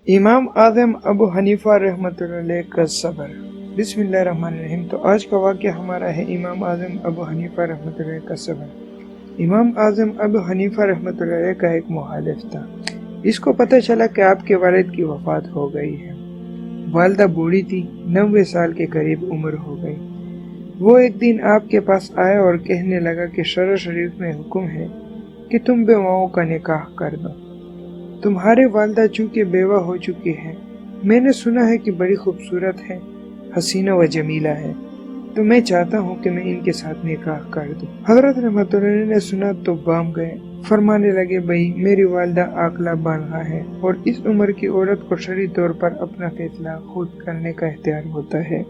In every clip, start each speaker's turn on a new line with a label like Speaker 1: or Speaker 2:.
Speaker 1: امام اعظم ابو حنیفہ رحمۃ اللہ علیہ کا صبر۔ بسم اللہ الرحمن الرحیم۔ تو آج کا واقعہ ہمارا ہے امام اعظم ابو حنیفہ رحمۃ اللہ علیہ کا صبر۔ امام اعظم ابو حنیفہ رحمۃ اللہ علیہ کا ایک مخالف تھا۔ اس کو پتہ چلا کہ آپ کے والد کی وفات ہو گئی ہے۔ والدہ بوڑھی تھی، 90 سال کے قریب عمر ہو گئی۔ وہ ایک دن آپ کے پاس آیا اور کہنے لگا کہ شرع شریف میں حکم ہے کہ تم بیواؤں کا نکاح کر دو۔ تمہارے والدہ چونکہ بیوہ ہو چکی ہے، میں نے سنا ہے کہ بڑی خوبصورت ہے، حسینہ و جمیلہ ہے، تو میں چاہتا ہوں کہ میں ان کے ساتھ نکاح کر دوں۔ حضرت رحمۃ اللہ علیہ نے سنا تو بام گئے، فرمانے لگے بھائی میری والدہ عاقلہ بالغہ ہے اور اس عمر کی عورت کو شرعی طور پر اپنا فیصلہ خود کرنے کا اختیار ہوتا ہے،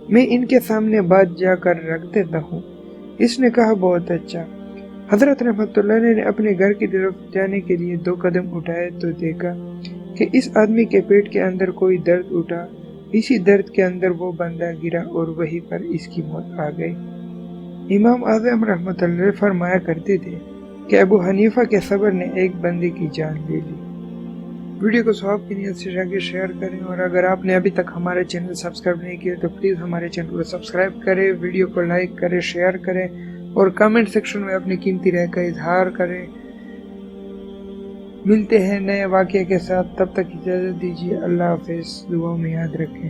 Speaker 1: میں ان کے سامنے بات جا کر رکھ دیتا ہوں۔ اس نے کہا بہت اچھا۔ حضرت رحمۃ اللہ علیہ نے اپنے گھر کی طرف جانے کے لیے 2 قدم اٹھائے تو دیکھا کہ اس آدمی کے پیٹ کے اندر کوئی درد اٹھا۔ اسی درد کے اندر وہ بندہ گرا اور وہیں پر اس کی موت آ گئی۔ امام اعظم رحمۃ اللہ علیہ فرمایا کرتے تھے کہ ابو حنیفہ کے صبر نے ایک بندے کی جان لے لی۔ ویڈیو کو ثواب کی نیت سے جا کے شیئر کریں، اور اگر آپ نے ابھی تک ہمارے چینل سبسکرائب نہیں کیا تو پلیز ہمارے چینل کو سبسکرائب کریں، ویڈیو کو لائک کریں، شیئر کریں اور کامنٹ سیکشن میں اپنی قیمتی رائے کا اظہار کریں۔ ملتے ہیں نئے واقعے کے ساتھ، تب تک اجازت دیجیے۔ اللہ حافظ، دعاؤں میں یاد رکھیں۔